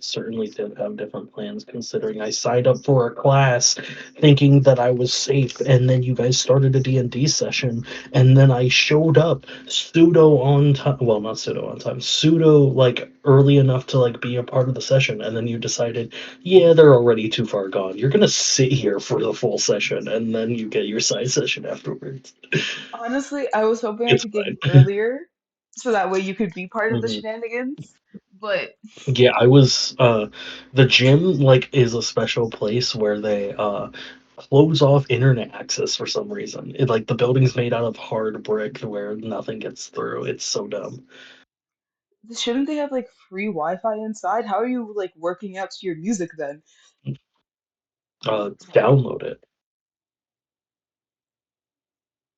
certainly did have different plans considering I signed up for a class thinking that I was safe, and then you guys started a D&D session, and then I showed up pseudo on time, well, not pseudo on time, pseudo like early enough to like be a part of the session, and then you decided, yeah, they're already too far gone. You're gonna sit here for the full session, and then you get your side session afterwards. Honestly, I was hoping I It's could get you fine. earlier so that way you could be part of the Mhm. shenanigans. But Yeah, I was the gym like is a special place where they close off internet access for some reason. It like the building's made out of hard brick where nothing gets through. It's so dumb. shouldn't they have like free Wi-Fi inside? How are you like working out to your music then? Download it.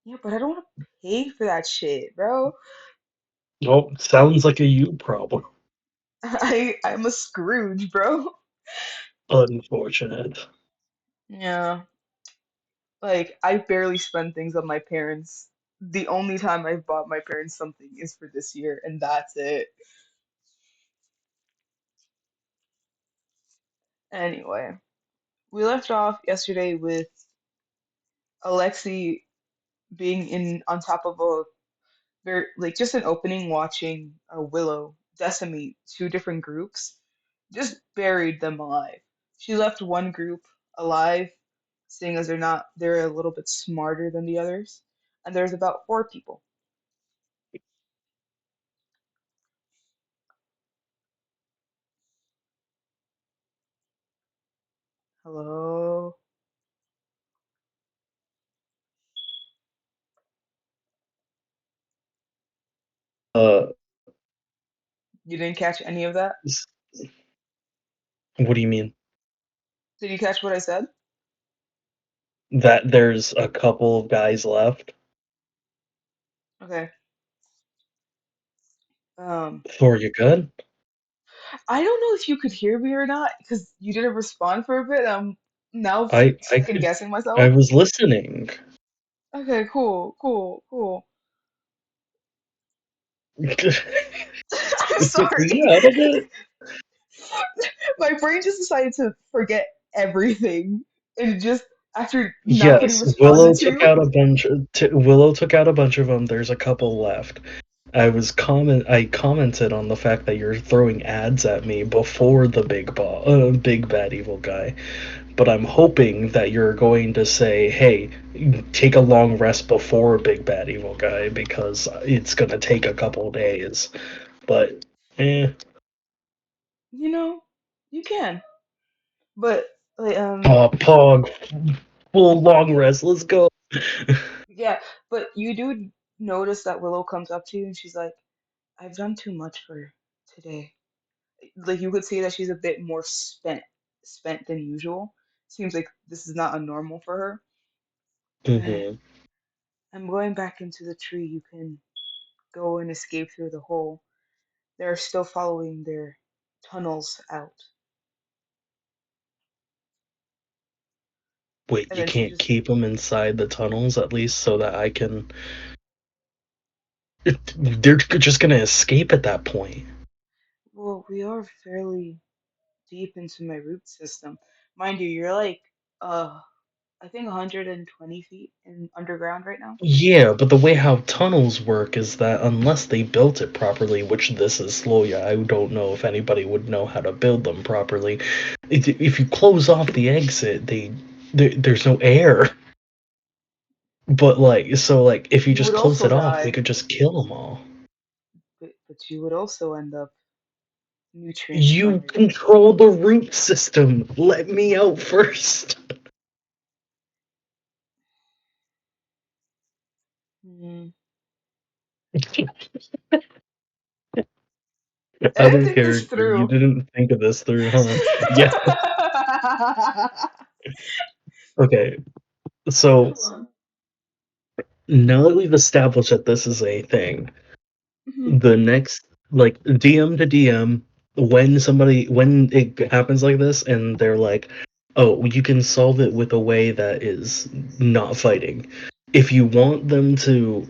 Yeah, but I don't want to pay for that shit, bro. Oh, sounds like a you problem. I'm a Scrooge, bro. Unfortunate. Yeah, like I barely spend things on my parents. The only time I've bought my parents something is for this year, and that's it. Anyway, we left off yesterday with Alexi being in on top of a very like just an opening watching a Willow decimate two different groups, just buried them alive. She left one group alive, seeing as they're a little bit smarter than the others, and there's about four people. Hello? Uh, You didn't catch any of that? s- what do you mean? Did you catch what I said? That there's a couple of guys left? Okay. Um, Thor, you good? I don't know if you could hear me or not because you didn't respond for a bit. I'm now I second could guessing I myself. was listening. Okay, cool, cool, cool. I'm Is sorry. he out of it? My brain just decided to forget everything and just after not getting Yes, responded to. Willow took out a bunch of them. There's a couple left. I commented on the fact that you're throwing ads at me before the big bad evil guy. But I'm hoping that you're going to say, "Hey, take a long rest before big bad evil guy because it's gonna take a couple days." But You know, you can. But like oh, Pog, full long rest. Let's go. yeah, but you do notice that Willow comes up to you and she's like, I've done too much for today. Like you could see that she's a bit more spent than usual. Seems like this is not a normal for her. Eh, Hmm. I'm going back into the tree. You can go and escape through the hole. They're still following their tunnels out. Wait, And you then she can't just, keep them inside the tunnels at least so that I can. They're just gonna escape at that point. well, we are fairly deep into my root system. Mind you, you're like, I think 120 feet in underground right now. Yeah, but the way how tunnels work is that unless they built it properly, which this is slow, yeah, I don't know if anybody would know how to build them properly. If you close off the exit, there's no air. But like if you You just would close also it off, we die, could just kill them all. but you would also end up nutrient You starved. control the root system. Let me out first. Hmm. I Out didn't of think this character. You through. didn't think of this through, huh? Yeah. Okay. So now that we've established that this is a thing, Mhm. the next like DM to DM, when it happens like this and they're like, "Oh, you can solve it with a way that is not fighting." if you want them to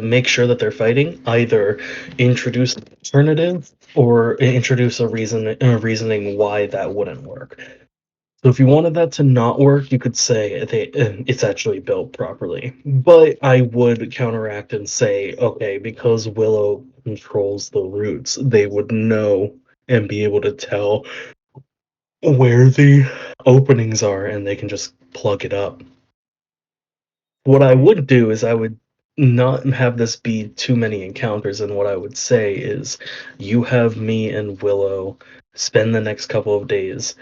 make sure that they're fighting, either introduce an alternative or introduce a reasoning why that wouldn't work. So if you wanted that to not work, you could say it's actually built properly. But I would counteract and say, okay, because Willow controls the roots, they would know and be able to tell where the openings are, and they can just plug it up. What I Right. would do is I would not have this be too many encounters, and what I would say is you have me and Willow spend the next couple of days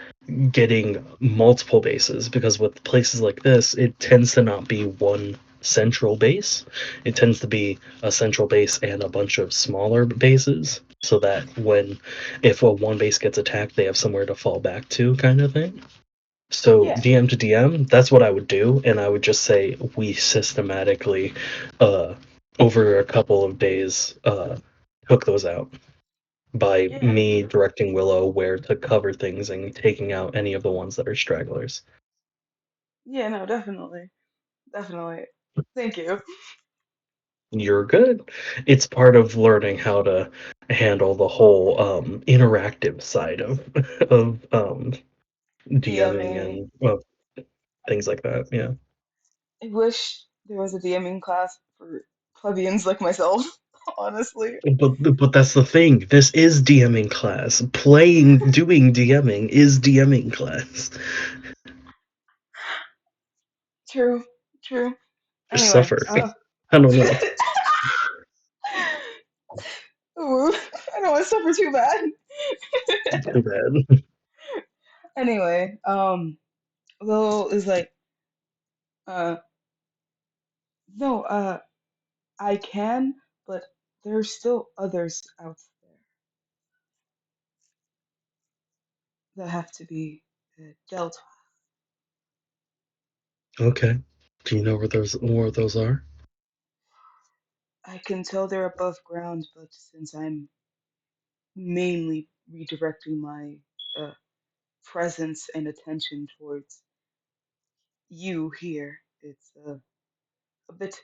getting multiple bases, because with places like this, it tends to not be one central base. It tends to be a central base and a bunch of smaller bases, so that when if a one base gets attacked, they have somewhere to fall back to, kind of thing. So Yeah. DM to DM, that's what I would do, and I would just say we systematically, uh, over a couple of days, hook those out by Yeah. me directing Willow where to cover things and taking out any of the ones that are stragglers. Yeah. No, definitely. Definitely. Thank you. You're good. It's part of learning how to handle the whole interactive side of of DMing DMing. and things like that. Yeah. I wish there was a DMing class for plebeians like myself, honestly. But that's the thing. This is DMing class. Doing DMing is DMing class. True. True. Just Anyway, suffer. I don't know. Ooh, I don't want to suffer too bad. Too bad. Anyway, Lil is like, uh, no, I can, but there's still others out there that have to be dealt Okay. Do you know where those more of those are? with. I can tell they're above ground, but since I'm mainly redirecting my uh, presence and attention towards you here, it's a bit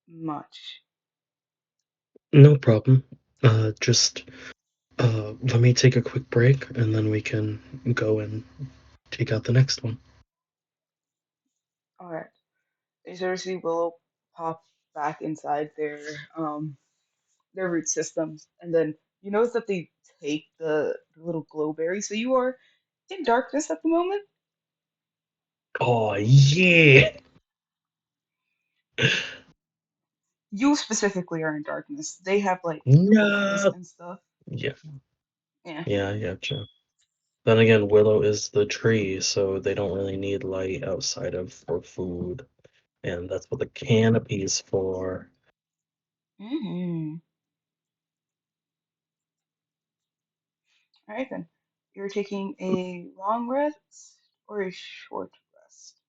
much. No problem. Just let me take a quick break and then we can go and take out the next one. Alright. You sort of see Willow pop back inside their root systems, and then you notice that they take the little glow berry, so you are in darkness at the moment. Oh yeah. You specifically are in darkness. They have like torches No. and stuff. Yeah. Yeah. Yeah, I gotcha. Then again, Willow is the tree, so they don't really need light outside of for food. And that's what the canopy's for. Mm-hmm. All right then. You're taking a long rest or a short rest?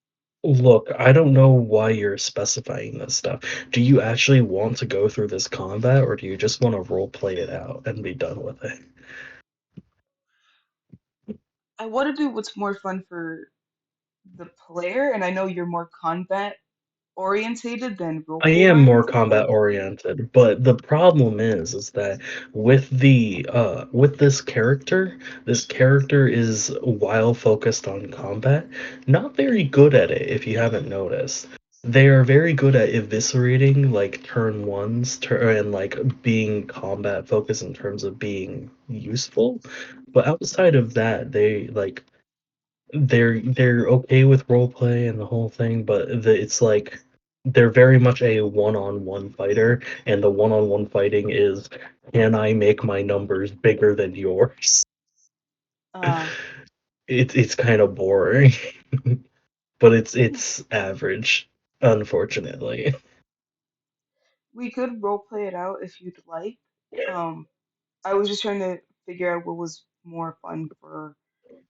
Look, I don't know why you're specifying this stuff. Do you actually want to go through this combat, or do you just want to role play it out and be done with it? I want to do what's more fun for the player, and I know you're more combat orientated than I roleplay am more oriented, but combat oriented, but the problem is that with the with this character is, while focused on combat, not very good at it if you haven't noticed. They are very good at eviscerating like turn ones and like being combat focused in terms of being useful. But outside of that, they're okay with role play and the whole thing, but it's like they're very much a one-on-one fighter, and the one-on-one fighting is, can I make my numbers bigger than yours? uh, It's kind of boring, but it's average, unfortunately. we could roleplay it out if you'd like. Um, I was just trying to figure out what was more fun for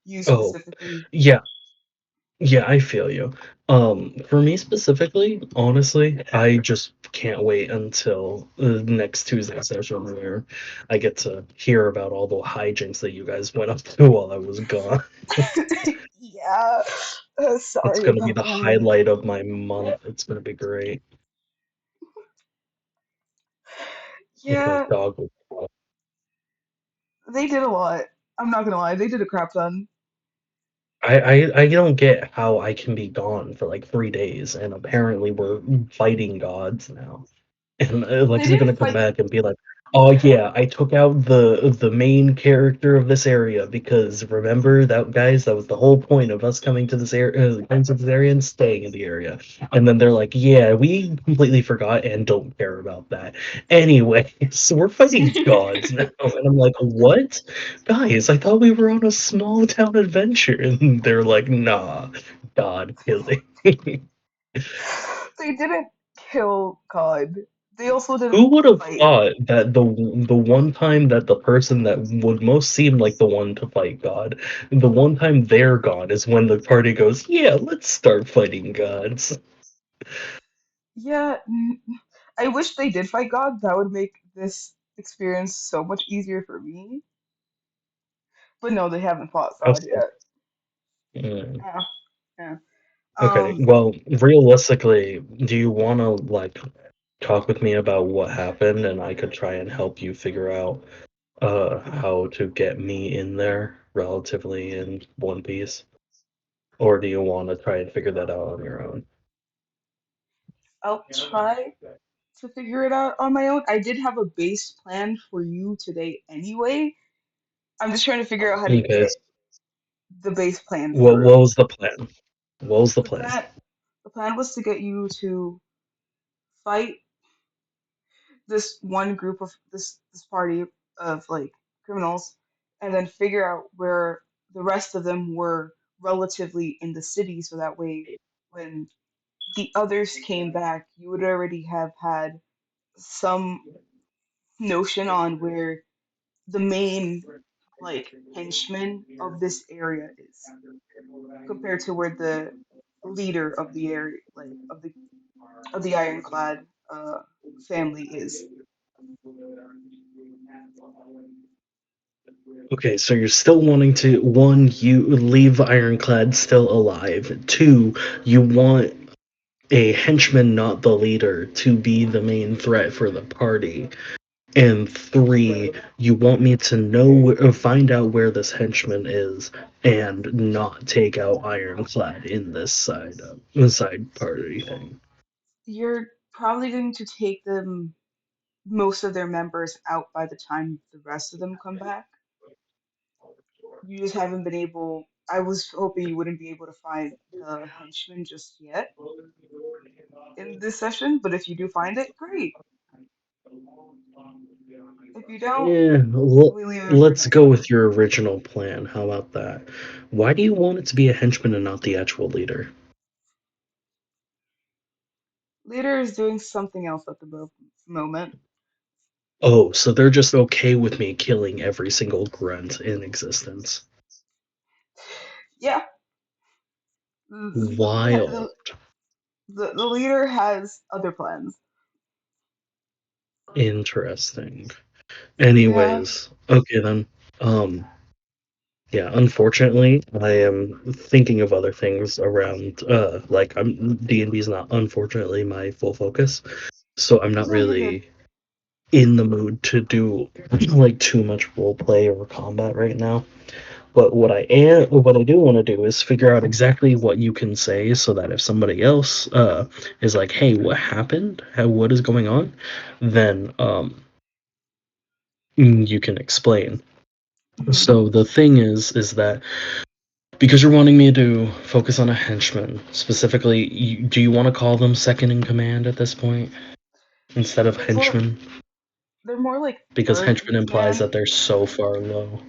you Oh, specifically. yeah, yeah, I feel you. For me specifically, honestly, I just can't wait until the next Tuesday session where I get to hear about all the hijinks that you guys went up to while I was gone. Yeah. Yeah. That's Sorry gonna be about the that. highlight of my month. It's gonna be great. If my Yeah, dog would. they did a lot. I'm not gonna lie, they did a crap ton. I don't get how I can be gone for like 3 days, and apparently we're fighting gods now. And They Alexa's didn't gonna come fight. back and be like, "Oh yeah, I took out the main character of this area because remember that guys, that was the whole point of us coming to this area, coming to this area and staying in the area." And then they're like, "Yeah, we completely forgot and don't care about that." Anyway, so we're fighting gods now, and I'm like, "What, guys? I thought we were on a small town adventure." And they're like, "Nah, god killing." They didn't kill God. They also didn't Who would have fight. thought that the one time that the person that would most seem like the one to fight God, the one time they're gone is when the party goes, "Yeah, let's start fighting gods." Yeah, I wish they did fight God. That would make this experience so much easier for me. But no, they haven't fought How God so? yet. Mm. Yeah, yeah. Okay, Um, well, realistically, do you want to like talk with me about what happened, and I could try and help you figure out how to get me in there relatively in one piece, or do you want to try and figure that out on your own? I'll try to figure it out on my own. I did have a base plan for you today anyway. I'm just trying to figure out how to Okay, get the base plan what through. was the plan? What was the The plan? plan the plan was to get you to fight this one group of this party of like criminals and then figure out where the rest of them were relatively in the city so that way when the others came back you would already have had some notion on where the main like henchman of this area is compared to where the leader of the area like of the ironclad family is. Okay, so you're still wanting to, one, you leave Ironclad still alive. Two, you want a henchman, not the leader, to be the main threat for the party. And three, you want me to know, find out where this henchman is, and not take out Ironclad in this side party thing. You're probably going to take them most of their members out by the time the rest of them come back. You just haven't been able. I was hoping you wouldn't be able to find the henchman just yet in this session, but if you do find it, great. If you don't, Yeah, we leave it for let's next go time. with your original plan. How about that? Why do you want it to be a henchman and not the actual leader? Leader is doing something else at the moment. Oh, so they're just okay with me killing every single grunt in existence. Yeah, the, Wild. the leader has other plans. Interesting. Yeah, Anyways, okay then. Um, yeah, unfortunately, I am thinking of other things around like I'm D&D is not unfortunately my full focus. So I'm not no, you're good. really in the mood to do like too much role play or combat right now. But what I do want to do is figure out exactly what you can say so that if somebody else is like, "Hey, what happened? What is going on?" then you can explain. Hmm. So the thing is that because you're wanting me to focus on a henchman specifically, do you want to call them second in command at this point instead of It's more henchman? they're more like Because third in henchman implies command. that they're so far low.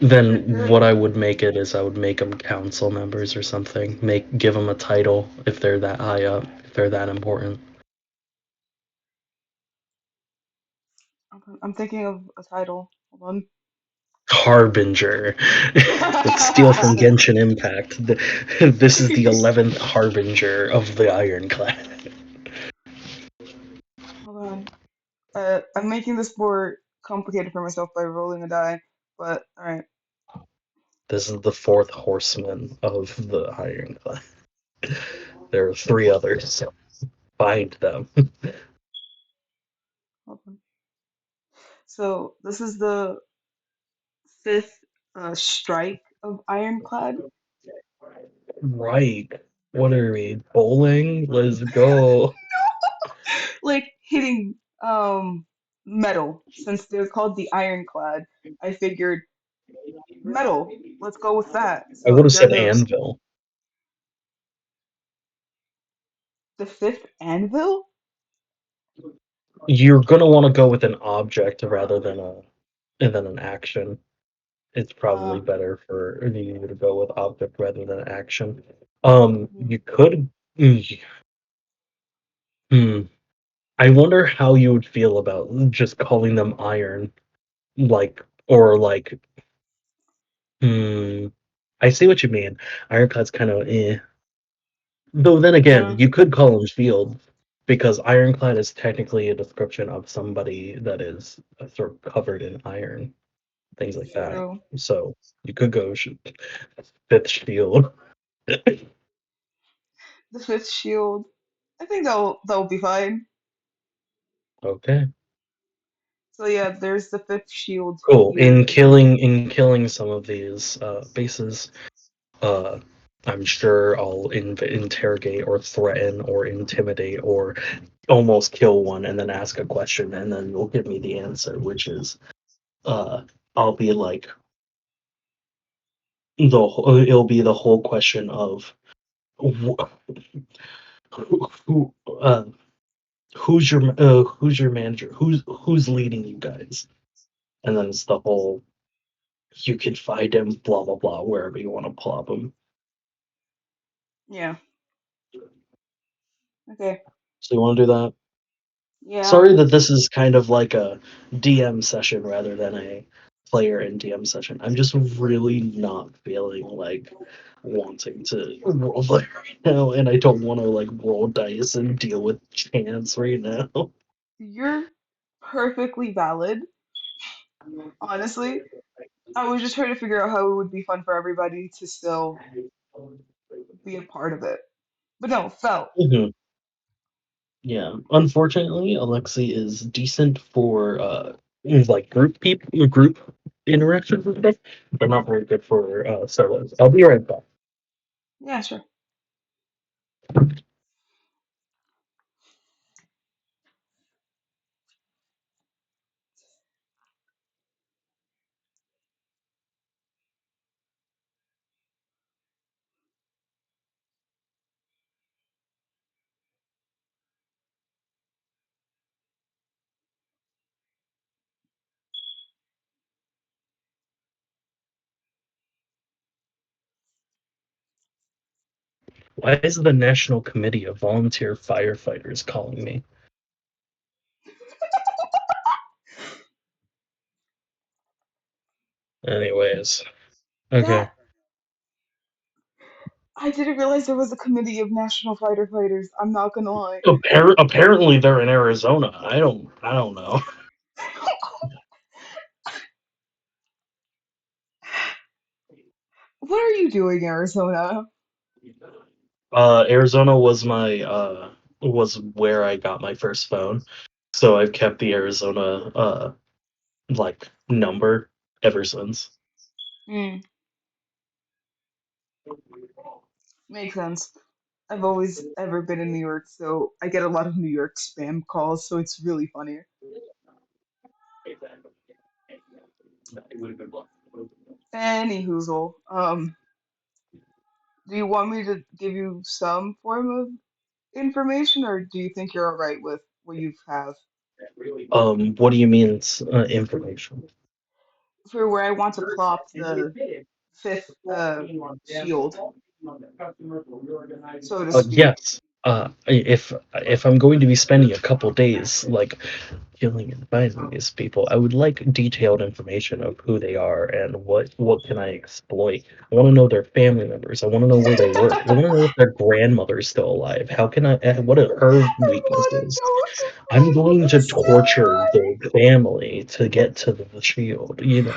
They're, Then they're what I would make it is I would make them council members or something. Give them a title if they're that high up, if they're that important. I'm thinking of a title. Hold on. Harbinger. Let's steal from Genshin Impact. This is the 11th Harbinger of the Ironclad. Hold on. I'm making this more complicated for myself by rolling a die, but alright. This is the fourth horseman of the Ironclad. There are three others. Find them. Hold on. So this is the fifth strike of Ironclad. Right. What are we? Bowling? Let's go. Like hitting metal. Since they're called the Ironclad, I figured metal. Let's go with that. I So would have there said goes. anvil. The fifth anvil? You're gonna want to go with an object rather than a and then an action. It's Uh, probably better for you to go with object rather than action. hmm. You could. Hmm. I wonder how you would feel about just calling them iron, like or like. Hmm. I see what you mean. Ironclad's kind of eh. Though then again, Uh, you could call them shield because ironclad is technically a description of somebody that is sort of covered in iron, things like that. true. So you could go fifth shield. The fifth shield. I think that'll be fine. Okay. So yeah, there's the fifth shield Cool. here. In killing some of these bases, uh, I'm sure I'll interrogate or threaten or intimidate or almost kill one and then ask a question and then you'll give me the answer, which is uh, I'll be like it'll be the whole question of wh- who who's your manager, who's leading you guys, and then it's the whole you can find him blah blah blah wherever you want to plop him. Yeah. Okay. So you want to do that? Yeah. Sorry that this is kind of like a DM session rather than a player and DM session. I'm just really not feeling like wanting to roll right now, and I don't want to like roll dice and deal with chance right now. You're perfectly valid. Honestly, I was just trying to figure out how it would be fun for everybody to still be a part of it. But no, felt. Mhm. Yeah, unfortunately, Alexi is decent for like group interactions and stuff, but not very good for solos. I'll be right back. Yeah, sure. Why is the National Committee of Volunteer Firefighters calling me? Anyways, okay. That I didn't realize there was a committee of national fighter fighters. I'm not gonna lie. Apparently they're in Arizona. I don't know. What are you doing, Arizona? Arizona was my was where I got my first phone. So I've kept the Arizona like number ever since. Hmm, makes sense. I've always ever been in New York, so I get a lot of New York spam calls, so it's really funny. Any hoozle. Do you want me to give you some form of information, or do you think you're alright with what you have? What do you mean it's information? For where I want to plop the fifth shield, so to speak. Yes. If I'm going to be spending a couple days like killing and finding these people, I would like detailed information of who they are and what can I exploit. I want to know their family members. I want to know where they work. I want to know if their grandmother's still alive. How can I? What are her I want to weaknesses? know if your I'm going to grandmother's still torture alive. the family to get to the shield. You know.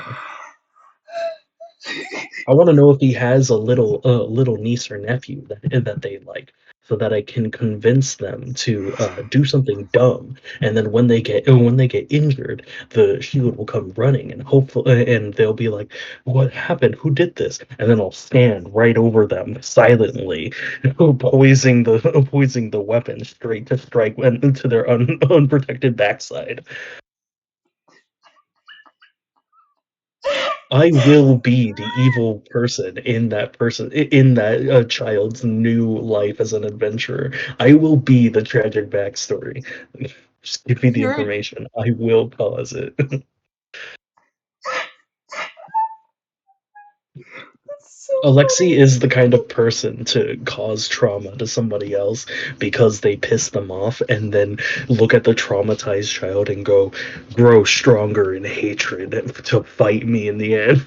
I want to know if he has a little niece or nephew that they like, so that I can convince them to do something dumb, and then when they get injured, the shield will come running, and hopefully, and they'll be like, "What happened? Who did this?" And then I'll stand right over them silently, poising the weapon straight to strike into their unprotected backside. I will be the evil person in that child's new life as an adventurer. I will be the tragic backstory. Just give me the You're information. I will cause it. that's so Alexi funny. is the kind of person to cause trauma to somebody else because they piss them off and then look at the traumatized child and go, grow stronger in hatred to fight me in the end.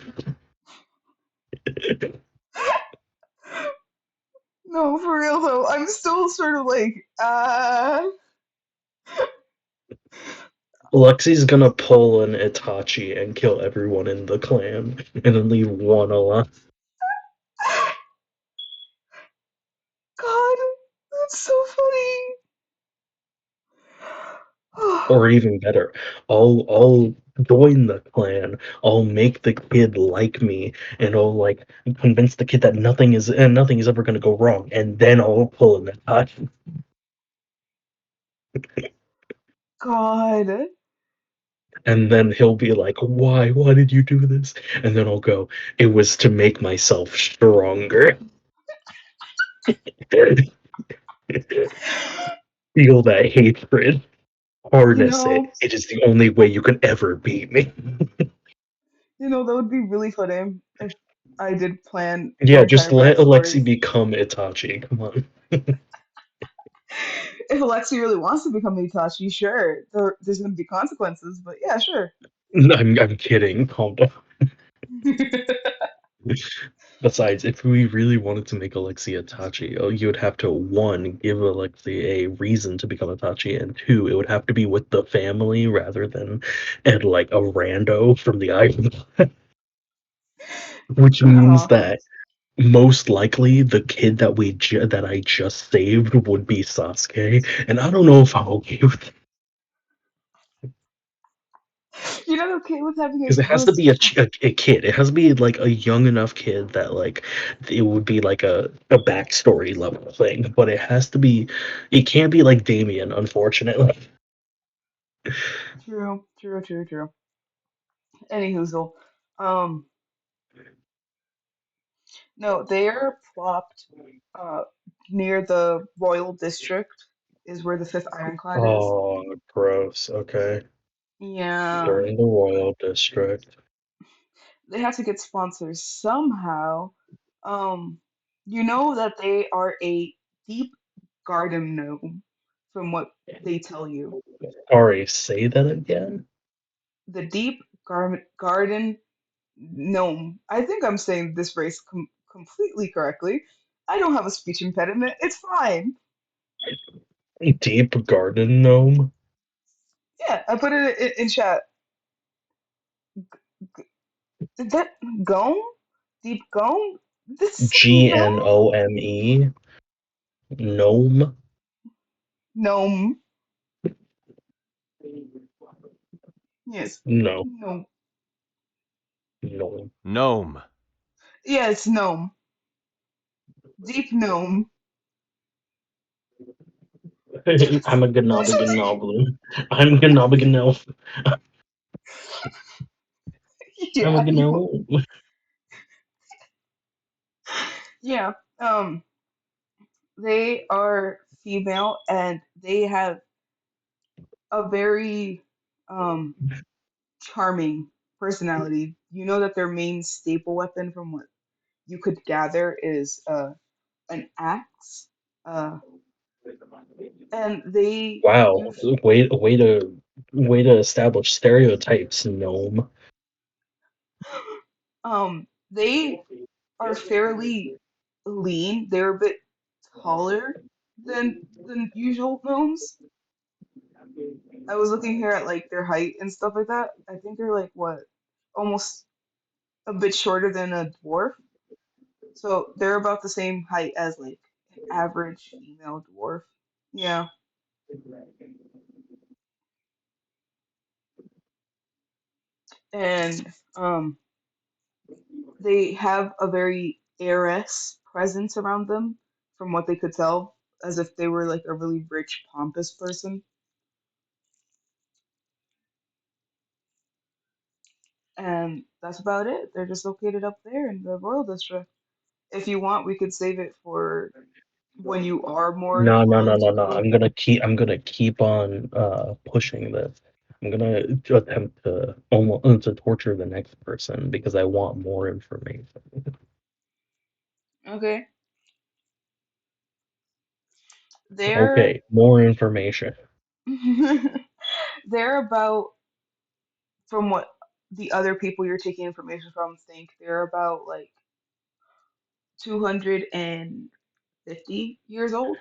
No, for real though. I'm still sort of like, Lexi's gonna pull an Itachi and kill everyone in the clan, and then leave one alive. God, that's so funny. Or even better, I'll join the clan. I'll make the kid like me, and I'll like convince the kid that nothing is ever gonna go wrong, and then I'll pull an Itachi, God, and then he'll be like, "Why? Why did you do this?" And then I'll go, "It was to make myself stronger." Feel that hatred. you Harness it. know, It is the only way you can ever beat me. that would be really funny if I did plan your Yeah, just entire let backstory. Alexi become Itachi. Come on. If Alexi really wants to become Itachi, sure, there's going to be consequences, but yeah, sure. I'm kidding. Calm down. Besides, if we really wanted to make Alexi Itachi, oh, you would have to one, give Alexi a reason to become Itachi, and two, it would have to be with the family rather than and like a rando from the island, which means Uh-huh. that most likely the kid that I just saved would be Sasuke, and I don't know if I'm okay with You're not okay with having because it a has to be a kid. It has to be like a young enough kid that like it would be like a backstory level thing, but it can't be like Damien, unfortunately. true, true, true, true. Any hoozle. Um, no, they are plopped uh near the Royal District is where the fifth ironclad is. Oh, gross. Okay. Yeah, They're in the Royal District. they have to get sponsors somehow. Um, you know that they are a deep garden gnome, from what they tell you. Sorry, say that again? The deep garden gnome. I think I'm saying this race completely correctly. I don't have a speech impediment. It's fine. Deep Garden Gnome? Yeah, I put it in chat. Did that gome? Deep gome? This gnome? Gnome? Gnome? Gnome. Yes. No. Gnome. Gnome. Gnome. Yeah, it's gnome. Deep gnome. I'm a Gnobbleganobbler. I'm Gnobbleganob. I'm a Yeah, you. Gnome. Yeah. They are female and they have a very um charming personality. You know that their main staple weapon, from what you could gather, is an axe. Uh, and they Wow, use way to establish stereotypes, gnome. they are fairly lean. They're a bit taller than usual gnomes. I was looking here at like their height and stuff like that. I think they're like what, almost a bit shorter than a dwarf. So they're about the same height as like average female dwarf. Yeah. And they have a very heiress presence around them, from what they could tell, as if they were like a really rich, pompous person. And that's about it. They're just located up there in the Royal District. If you want, we could save it for when you are more No, no, no, inclined no, to no. go. I'm gonna keep on pushing this. I'm gonna attempt to almost to torture the next person because I want more information. Okay. They're Okay, more information. they're about, from what the other people you're taking information from think, they're about like 250 years old.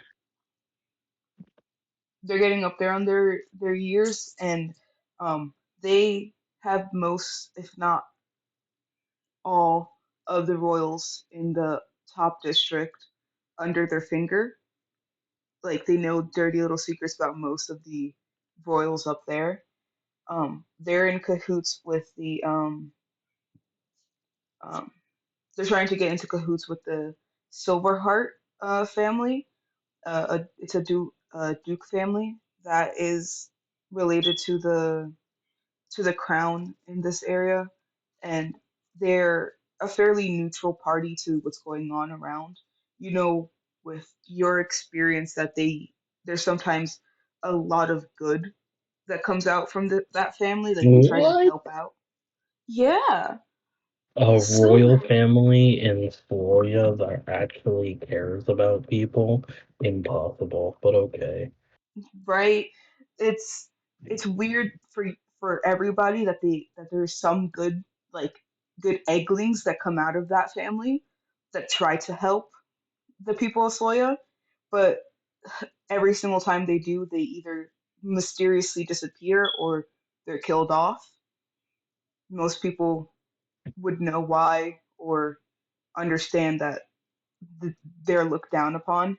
They're getting up there on their years, and um they have most, if not all, of the royals in the top district under their finger. Like they know dirty little secrets about most of the royals up there. They're in cahoots with the um they're trying to get into cahoots with the Silverheart family. It's a Duke family that is related to the crown in this area, and they're a fairly neutral party to what's going on around. You know, with your experience, that there's sometimes a lot of good that comes out from that family. Like they try to What? help out. Yeah, A royal Silver, family in Floria that actually cares about people? Impossible, but okay. right? It's it's weird for everybody that there's some good, like good egglings that come out of that family that try to help the people of Soya, but every single time they do, they either mysteriously disappear or they're killed off. Most people would know why or understand that th- they're looked down upon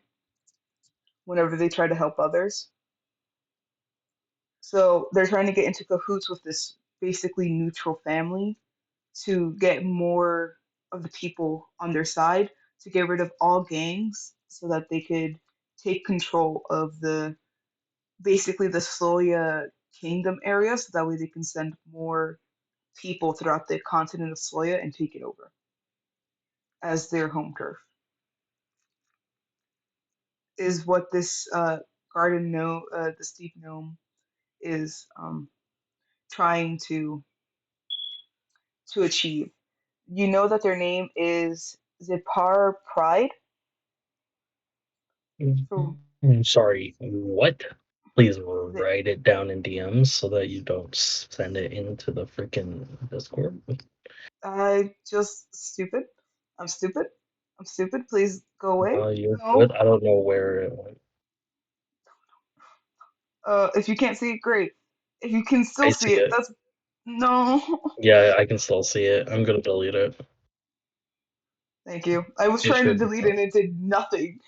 whenever they try to help others. So they're trying to get into cahoots with this basically neutral family to get more of the people on their side, to get rid of all gangs so that they could take control of the basically the Sloya kingdom area, so that way they can send more people throughout the continent of Sloya and take it over as their home turf. Is what this garden gnome, the steep gnome, is trying to achieve. You know that their name is Zipar Pride. So Sorry, what? Please the, write it down in DMs so that you don't send it into the freaking Discord. I just stupid. I'm stupid. I'm stupid. Please go away. You're No. good. I don't know where it went. If you can't see it, great. If you can still I see see it, it. that's no. Yeah, I can still see it. I'm gonna delete it. Thank you. I was It trying to should be delete it fine. and it did nothing.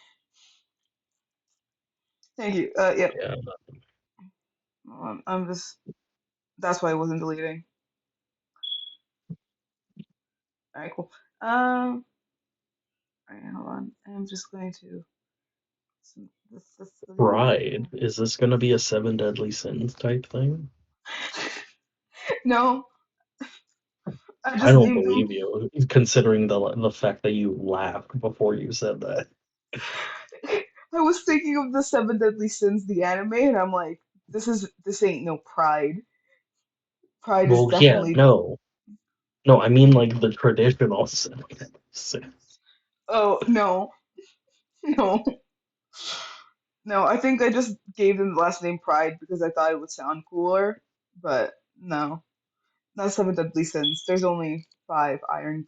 Thank you. Yep. Yeah. I'm just. That's why I wasn't deleting. All right, cool. All right, hold on. I'm just going to. This delete it. Pride. Is this gonna be a seven deadly sins type thing? No, I I just don't named them. believe you, considering the fact that you laughed before you said that. I was thinking of the Seven Deadly Sins, the anime, and I'm like, this ain't no Pride. Pride is Well, yeah, definitely. no. No, I mean like the traditional seven deadly sins. Oh no, no, no. I think I just gave them the last name Pride because I thought it would sound cooler, but no, not Seven Deadly Sins. There's only five iron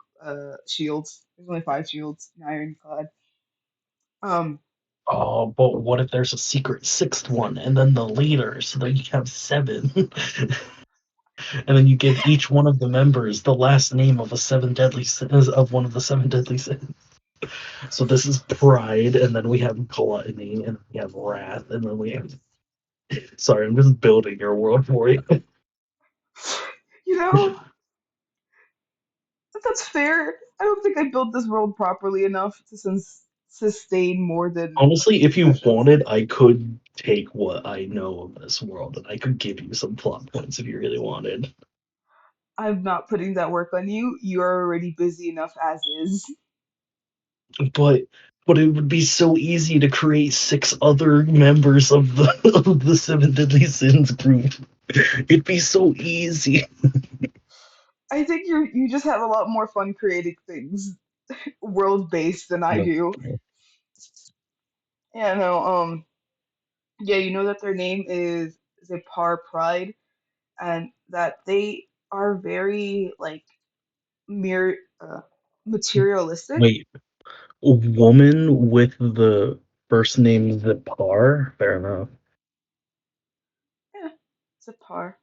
shields. There's only five shields in Ironclad. Um, Oh, but what if there's a secret sixth one and then the leader, so that you have seven? And then you give each one of the members the last name of a seven deadly sins of one of the seven deadly sins. So this is pride, and then we have gluttony, and we have wrath, and then we have. Sorry, I'm just building your world for you. You know, that's fair. I don't think I built this world properly enough to sustain more than Honestly, two if you sessions. wanted, I could take what I know of this world, and I could give you some plot points if you really wanted. I'm not putting that work on you. You're already busy enough as is. But it would be so easy to create six other members of the of the Seven Deadly Sins group. It'd be so easy. I think you just have a lot more fun creating things world based than I No. do. Yeah, no, yeah, you know that their name is Zipar Pride, and that they are very like mere materialistic. Wait, a woman with the first name Zipar? Fair enough. Yeah, Zipar.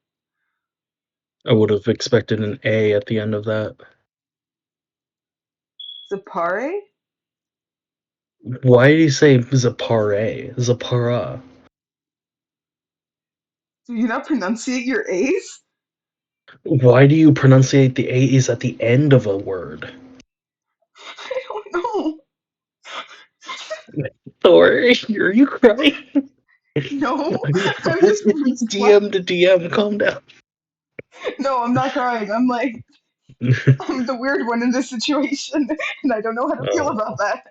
I would have expected an A at the end of that. Zipare? Why do you say Zipare? Zipara. Do you not pronunciate your A's? Why do you pronunciate the A's at the end of a word? I don't know. Thor, are you crying? No, I'm This just is laugh- DM to DM. Calm down. No, I'm not crying. I'm like I'm the weird one in this situation, and I don't know how to feel about Oh, that.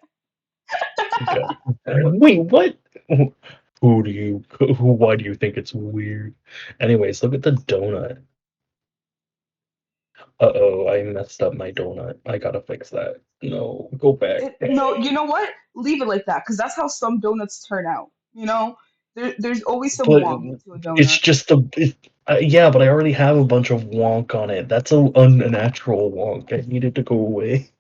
okay. Wait, what? Who do you? Who? Why do you think it's weird? Anyways, look at the donut. Uh-oh, I messed up my donut. I gotta fix that. No, go back. No, you know what? Leave it like that, because that's how some donuts turn out. You know, there's always some But wonk to a it's donut. just a. Yeah, but I already have a bunch of wonk on it. That's a unnatural wonk. I need it to go away.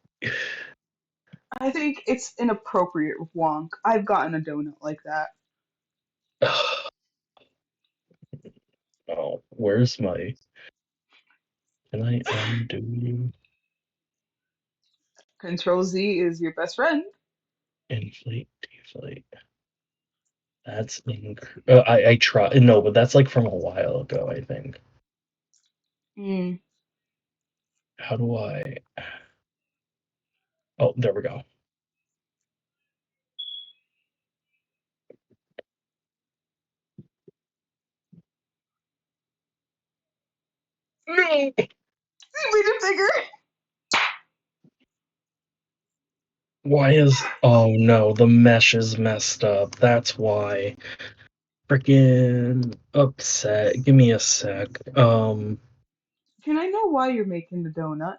I think it's inappropriate wonk. I've gotten a donut like that. Oh, where's my? Can I undo Control Z is your best friend. inflate, deflate? That's I try no, but that's like from a while ago, I think. Mm. How do I? Oh, there we go. No. You made it bigger. Why is? Oh no, the mesh is messed up. That's why. Freaking upset. Give me a sec. Can I know why you're making the donut?